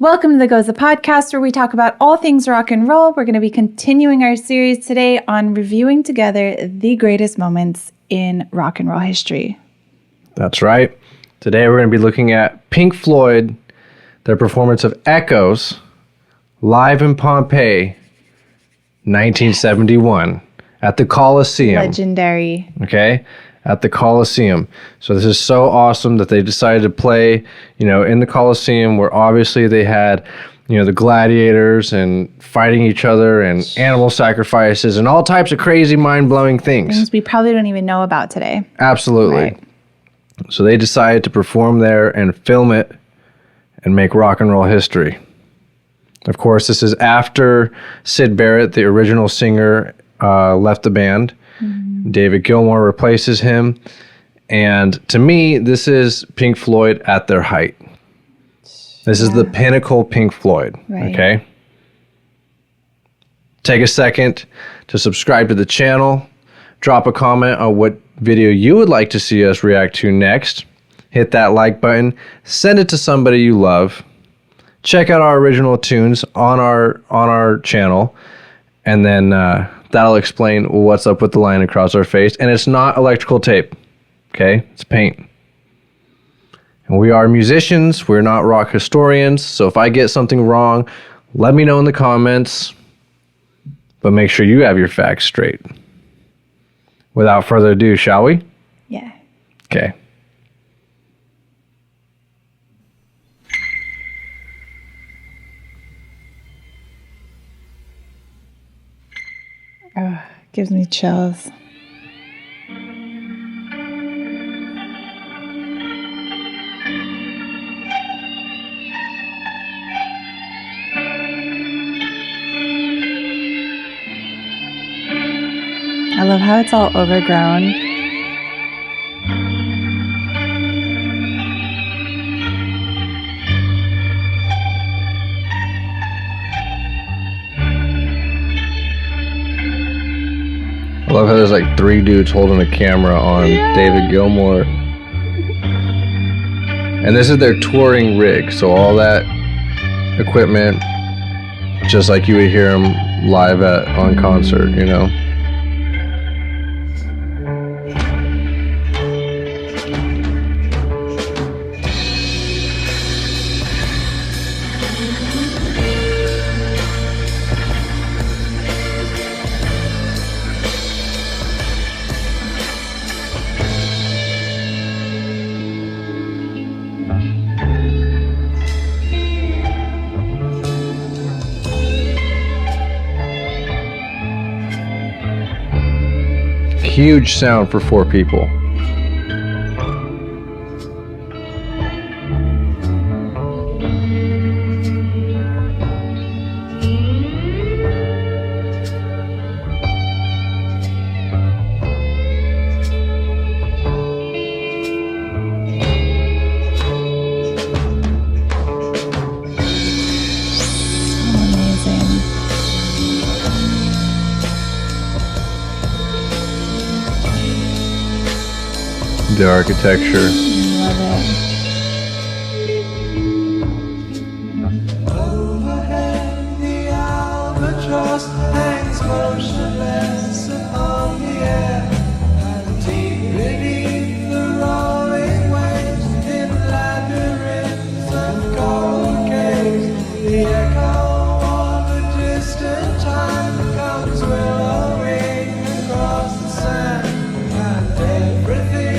Welcome to the GOZA podcast, where we talk about all things rock and roll. We're going to be continuing our series today on reviewing together the greatest moments in rock and roll history. That's right. Today we're going to be looking at Pink Floyd, their performance of Echoes, live in Pompeii, 1971, at the Coliseum. Legendary. Okay? At the Coliseum. So this is so awesome that they decided to play, in the Coliseum, where obviously they had, the gladiators and fighting each other and animal sacrifices and all types of crazy, mind-blowing things we probably don't even know about today. Absolutely. Right. So they decided to perform there and film it and make rock and roll history. Of course, this is after Syd Barrett, the original singer, left the band. Mm-hmm. David Gilmour replaces him. And to me, this is Pink Floyd at their height. This is the pinnacle Pink Floyd. Right. Okay? Take a second to subscribe to the channel. Drop a comment on what video you would like to see us react to next. Hit that like button. Send it to somebody you love. Check out our original tunes on our channel. And then that'll explain what's up with the line across our face. And it's not electrical tape. Okay? It's paint. And we are musicians. We're not rock historians. So if I get something wrong, let me know in the comments. But make sure you have your facts straight. Without further ado, shall we? Yeah. Okay. Oh, gives me chills. I love how it's all overgrown. I love how there's like three dudes holding a camera on David Gilmour. And this is their touring rig, so all that equipment, just like you would hear them live on concert, Huge sound for 4 people. The architecture. Love it. Overhead, the albatross hangs motionless upon the air, and deep beneath the rolling waves, in labyrinths of coral caves, the echo of a distant time comes willowing across the sand, and everything.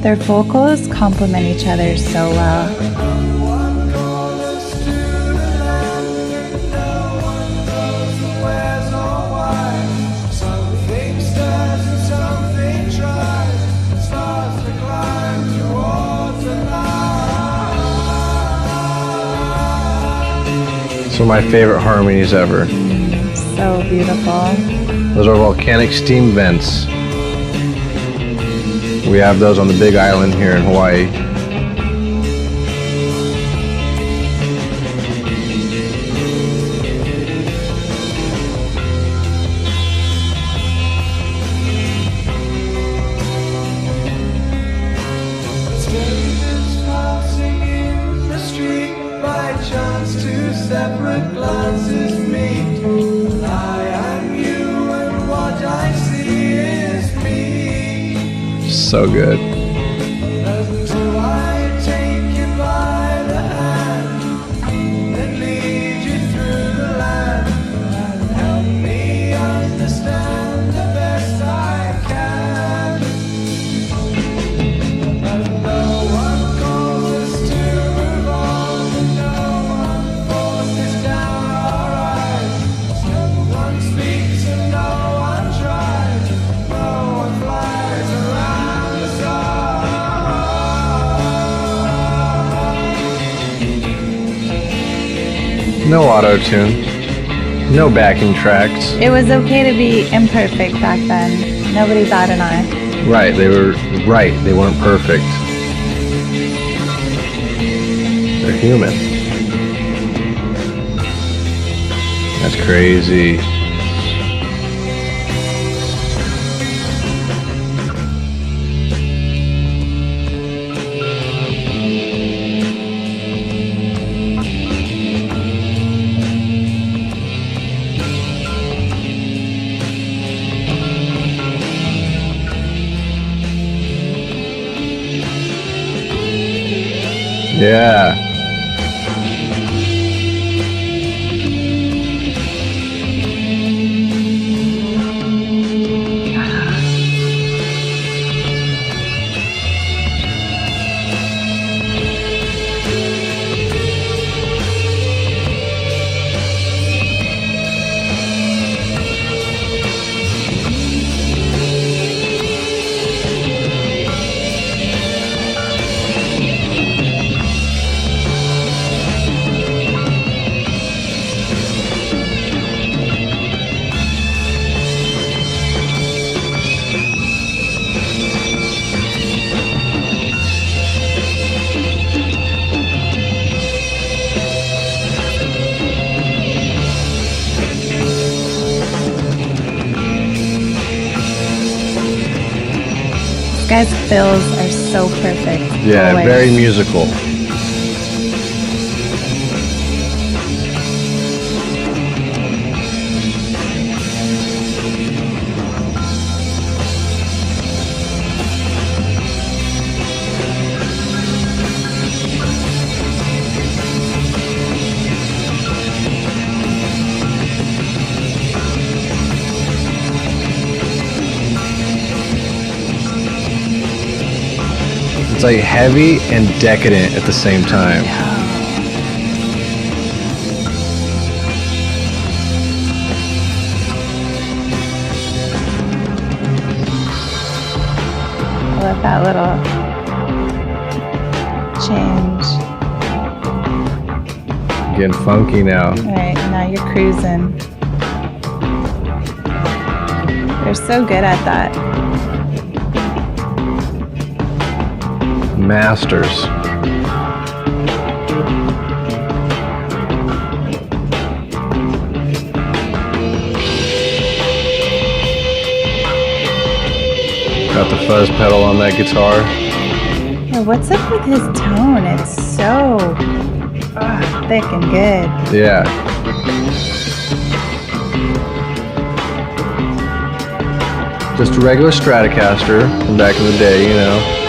Their vocals complement each other so well. Some of my favorite harmonies ever. So beautiful. Those are volcanic steam vents. We have those on the Big Island here in Hawaii. Strangers passing the glances meet. I am you, and what I see is me. So good. Until I take you by the hand and lead you through the land and help me understand the best I can. And no one calls us to move on, and no one forces down our eyes. No one speaks and no one tries, no one flies around the sun. No auto-tune. No backing tracks. It was okay to be imperfect back then. Nobody bat an eye. Right, they were right. They weren't perfect. They're human. That's crazy. Yeah. This guy's fills are so perfect. Yeah, always. very musical. It's like heavy and decadent at the same time. I love that little change. Getting funky now. All right, now you're cruising. They're so good at that. Masters. Got the fuzz pedal on that guitar. Yeah, what's up with his tone? It's so thick and good. Yeah. Just a regular Stratocaster from back in the day, you know.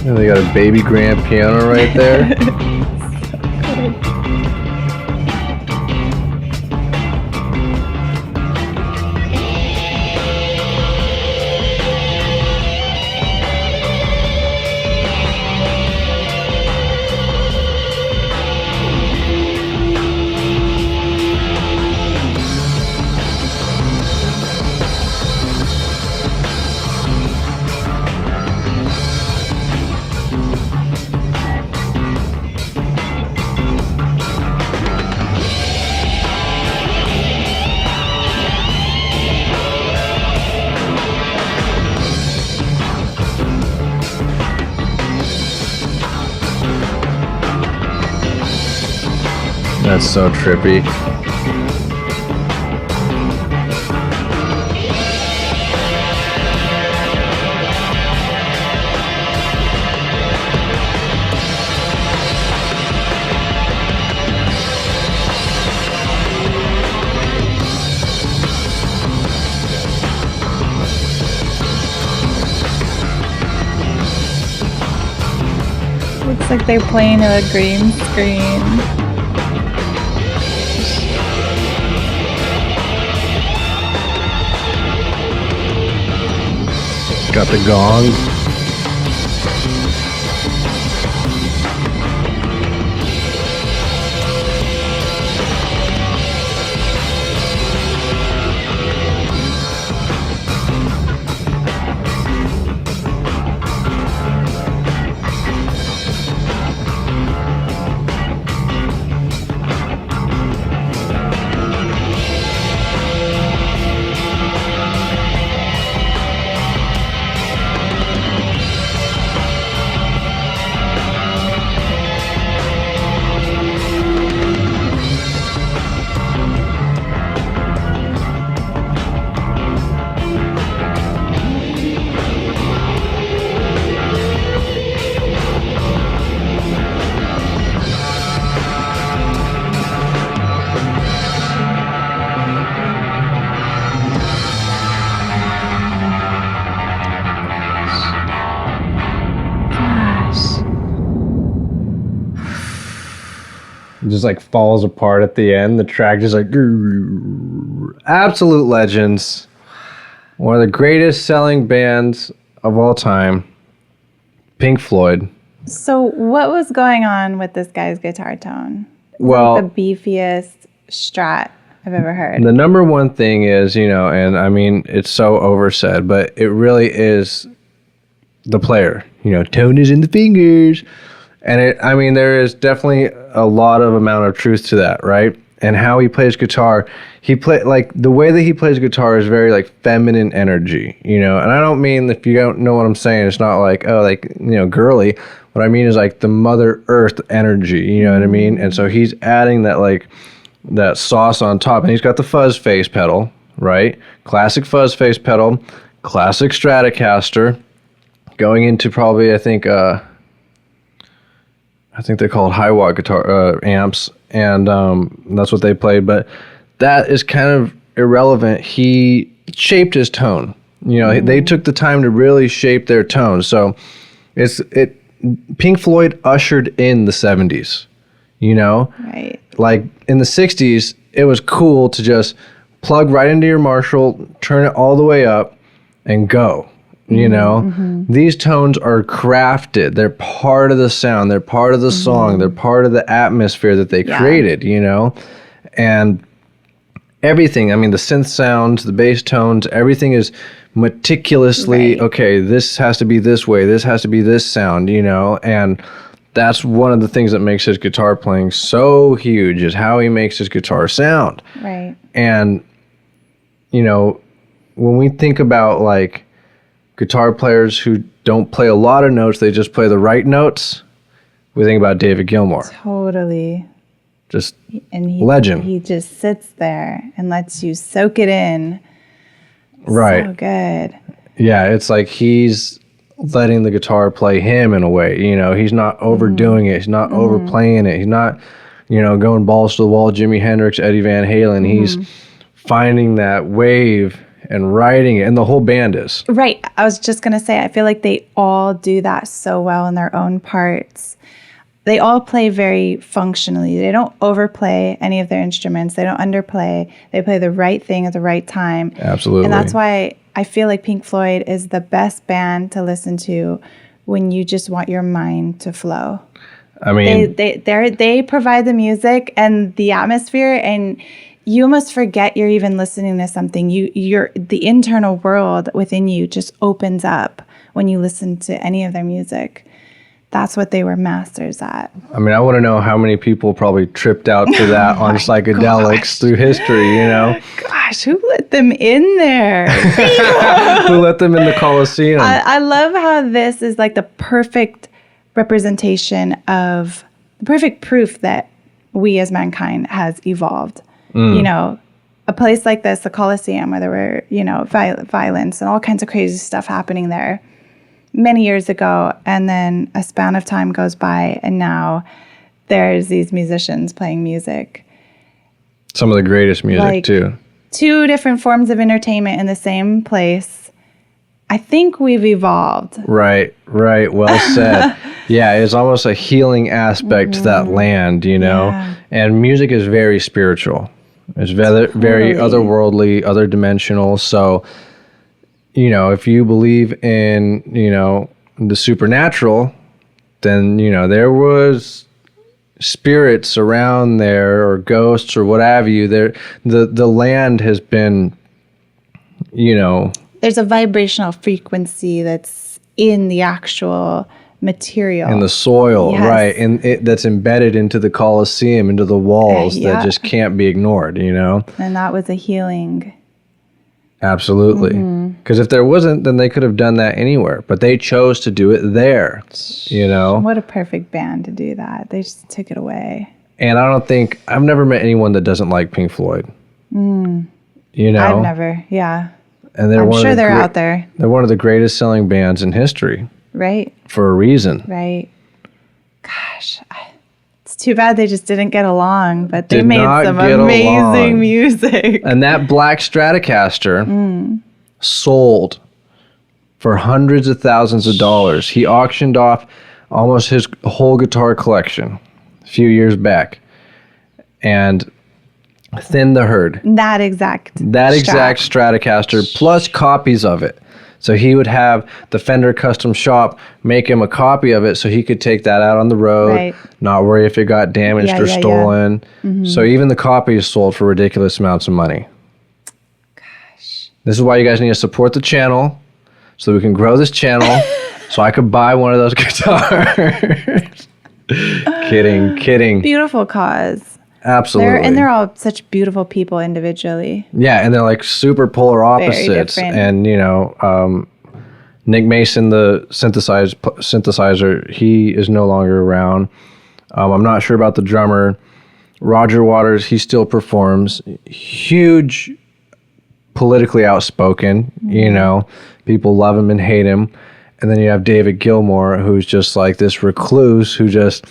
And they got a baby grand piano right there. That's so trippy. Looks like they're playing a green screen. Got the gong. Gosh. It just like falls apart at the end. The track just like absolute legends. One of the greatest selling bands of all time. Pink Floyd. So what was going on with this guy's guitar tone? Well, The beefiest Strat I've ever heard. the number one thing is, and I mean, it's so oversaid, but it really is the player. Tone is in the fingers. And there is definitely a lot of amount of truth to that, right? And how he plays guitar, the way that he plays guitar is very like feminine energy, and I don't mean, if you don't know what I'm saying, it's not like, girly. What I mean is like the Mother Earth energy, you know what I mean? And so he's adding that sauce on top, and he's got the fuzz face pedal, right? Classic fuzz face pedal, classic Stratocaster, going into probably, I think they're called high watt guitar amps, and that's what they played. But that is kind of irrelevant. He shaped his tone. They took the time to really shape their tone. So Pink Floyd ushered in the 70s. Right. Like in the 60s, it was cool to just plug right into your Marshall, turn it all the way up, and go. These tones are crafted. They're part of the sound. They're part of the song. They're part of the atmosphere that they created, and everything. I mean, the synth sounds, the bass tones, everything is meticulously, okay, this has to be this way. This has to be this sound, and that's one of the things that makes his guitar playing so huge, is how he makes his guitar sound. Right. And, when we think about like guitar players who don't play a lot of notes, they just play the right notes, we think about David Gilmour. Totally. Just And legend. He just sits there and lets you soak it in. Right. So good. Yeah, it's like he's letting the guitar play him in a way. He's not overdoing it. He's not overplaying it. He's not, going balls to the wall, Jimi Hendrix, Eddie Van Halen. He's finding that wave and writing it, and the whole band is. Right. I was just going to say, I feel like they all do that so well in their own parts. They all play very functionally. They don't overplay any of their instruments. They don't underplay. They play the right thing at the right time. Absolutely. And that's why I feel like Pink Floyd is the best band to listen to when you just want your mind to flow. I mean, They provide the music and the atmosphere, and you almost forget you're even listening to something. The internal world within you just opens up when you listen to any of their music. That's what they were masters at. I mean, I want to know how many people probably tripped out to that on psychedelics through history, Gosh, who let them in there? Who let them in the Coliseum? I love how this is like the perfect representation of the perfect proof that we as mankind has evolved. You know, a place like this, the Colosseum, where there were, you know, violence and all kinds of crazy stuff happening there many years ago. And then a span of time goes by, and now there's these musicians playing music. Some of the greatest music, Like, too. Two different forms of entertainment in the same place. I think we've evolved. Right. Well said. Yeah, it's almost a healing aspect to that land, you know? Yeah. And music is very spiritual. It's very otherworldly, other dimensional. So, you know, if you believe in, you know, the supernatural, then, you know, there was spirits around there or ghosts or what have you. The land has been, you know, There's a vibrational frequency that's in the actual material. in the soil, Yes. right? And that's embedded into the Colosseum, into the walls Yeah. that just can't be ignored, you know? And that was a healing. Absolutely. Because if there wasn't, then they could have done that anywhere. But they chose to do it there, you know? What a perfect band to do that. They just took it away. And I've never met anyone that doesn't like Pink Floyd. You know? I've never, yeah. And they're I'm one of sure the they're out there, They're one of the greatest selling bands in history right? for a reason. Right. Gosh, it's too bad they just didn't get along, but they Did made not some get amazing along. music. And that black Stratocaster sold for hundreds of thousands of dollars. He auctioned off almost his whole guitar collection a few years back and thinned the herd. That exact Stratocaster plus copies of it. So he would have the Fender Custom Shop make him a copy of it so he could take that out on the road, Right. not worry if it got damaged Yeah, or yeah, yeah. stolen. So even the copies sold for ridiculous amounts of money. Gosh. This is why you guys need to support the channel so we can grow this channel so I could buy one of those guitars. Kidding. Beautiful cause. Absolutely. They're all such beautiful people individually. Yeah, and they're like super polar opposites. different. And, you know, Nick Mason, the synthesizer, he is no longer around. I'm not sure about the drummer. Roger Waters, he still performs. Huge, politically outspoken, you know. People love him and hate him. And then you have David Gilmour, who's just like this recluse who just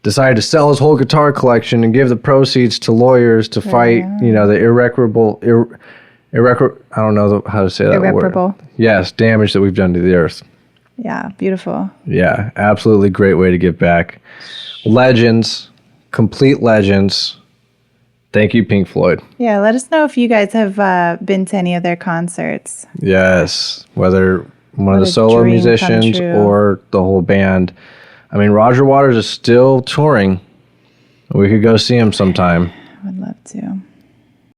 decided to sell his whole guitar collection and give the proceeds to lawyers to fight, you know, the irreparable, I don't know how to say that Irreparable. word. Yes, damage that we've done to the earth. Yeah, beautiful. Yeah, absolutely great way to give back. Legends, complete legends. Thank you, Pink Floyd. Yeah, let us know if you guys have been to any of their concerts. Yes, whether one of What the a solo dream come musicians true. or the whole band. I mean, Roger Waters is still touring. We could go see him sometime. I would love to.